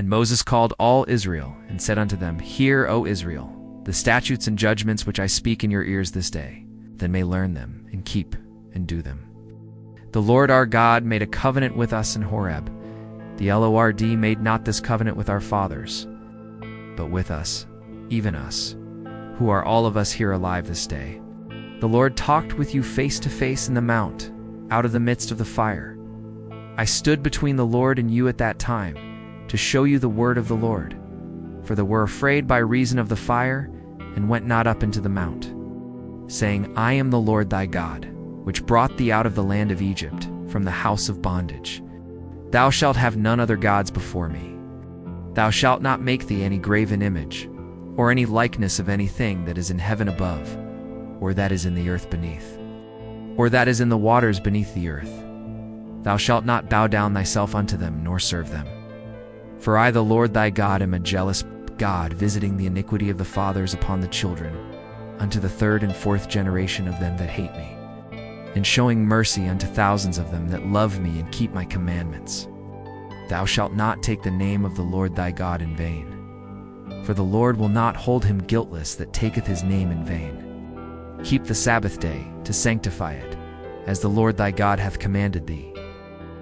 And Moses called all Israel, and said unto them, Hear, O Israel, the statutes and judgments which I speak in your ears this day, that may learn them, and keep, and do them. The Lord our God made a covenant with us in Horeb. The Lord made not this covenant with our fathers, but with us, even us, who are all of us here alive this day. The Lord talked with you face to face in the mount, out of the midst of the fire. I stood between the Lord and you at that time, to show you the word of the Lord. For they were afraid by reason of the fire, and went not up into the mount, saying, I am the Lord thy God, which brought thee out of the land of Egypt, from the house of bondage. Thou shalt have none other gods before me. Thou shalt not make thee any graven image, or any likeness of anything that is in heaven above, or that is in the earth beneath, or that is in the waters beneath the earth. Thou shalt not bow down thyself unto them, nor serve them. For I, the Lord thy God, am a jealous God, visiting the iniquity of the fathers upon the children, unto the third and fourth generation of them that hate me, and showing mercy unto thousands of them that love me and keep my commandments. Thou shalt not take the name of the Lord thy God in vain, for the Lord will not hold him guiltless that taketh his name in vain. Keep the Sabbath day, to sanctify it, as the Lord thy God hath commanded thee.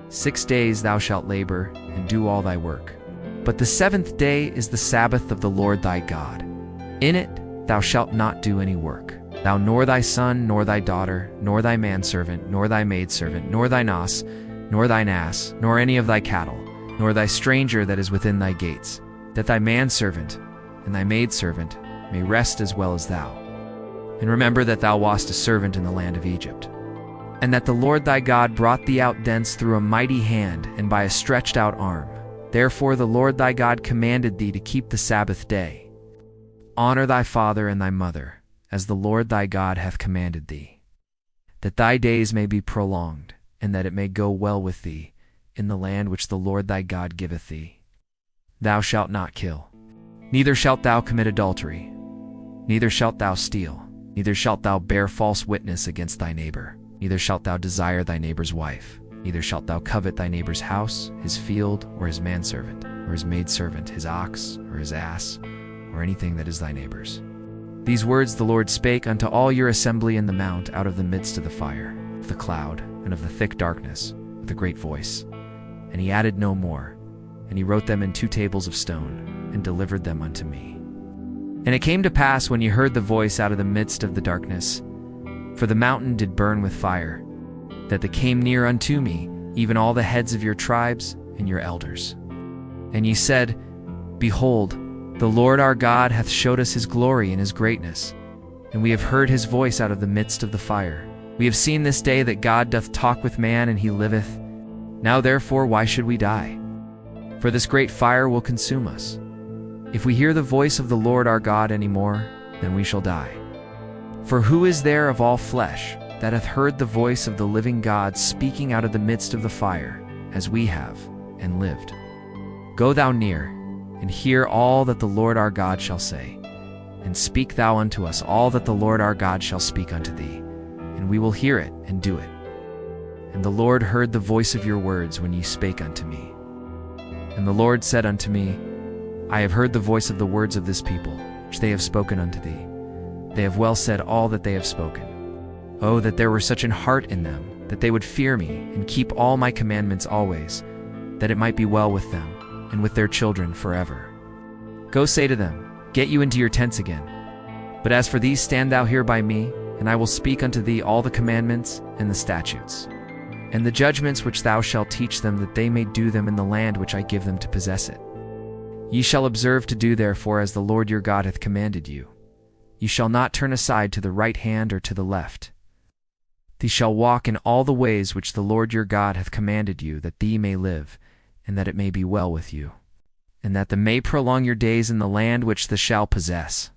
6 days thou shalt labor, and do all thy work. But the seventh day is the Sabbath of the Lord thy God. In it thou shalt not do any work, thou nor thy son, nor thy daughter, nor thy manservant, nor thy maidservant, nor thine ox, nor thine ass, nor any of thy cattle, nor thy stranger that is within thy gates, that thy manservant and thy maidservant may rest as well as thou. And remember that thou wast a servant in the land of Egypt, and that the Lord thy God brought thee out thence through a mighty hand and by a stretched out arm. Therefore the Lord thy God commanded thee to keep the Sabbath day. Honor thy father and thy mother, as the Lord thy God hath commanded thee, that thy days may be prolonged, and that it may go well with thee in the land which the Lord thy God giveth thee. Thou shalt not kill, neither shalt thou commit adultery, neither shalt thou steal, neither shalt thou bear false witness against thy neighbor, neither shalt thou desire thy neighbor's wife, neither shalt thou covet thy neighbor's house, his field, or his manservant, or his maidservant, his ox, or his ass, or anything that is thy neighbor's. These words the Lord spake unto all your assembly in the mount out of the midst of the fire, of the cloud, and of the thick darkness, with a great voice. And he added no more, and he wrote them in 2 tables of stone, and delivered them unto me. And it came to pass, when ye heard the voice out of the midst of the darkness, for the mountain did burn with fire, that they came near unto me, even all the heads of your tribes and your elders. And ye said, Behold, the Lord our God hath showed us his glory and his greatness, and we have heard his voice out of the midst of the fire. We have seen this day that God doth talk with man, and he liveth. Now therefore why should we die? For this great fire will consume us. If we hear the voice of the Lord our God any more, then we shall die. For who is there of all flesh that hath heard the voice of the living God speaking out of the midst of the fire, as we have, and lived? Go thou near, and hear all that the Lord our God shall say, and speak thou unto us all that the Lord our God shall speak unto thee, and we will hear it and do it. And the Lord heard the voice of your words when ye spake unto me. And the Lord said unto me, I have heard the voice of the words of this people, which they have spoken unto thee. They have well said all that they have spoken. Oh, that there were such an heart in them, that they would fear me, and keep all my commandments always, that it might be well with them, and with their children forever. Go say to them, Get you into your tents again. But as for thee, stand thou here by me, and I will speak unto thee all the commandments, and the statutes, and the judgments which thou shalt teach them, that they may do them in the land which I give them to possess it. Ye shall observe to do therefore as the Lord your God hath commanded you. Ye shall not turn aside to the right hand or to the left. Thee shall walk in all the ways which the Lord your God hath commanded you, that thee may live, and that it may be well with you, and that thee may prolong your days in the land which thou shalt possess.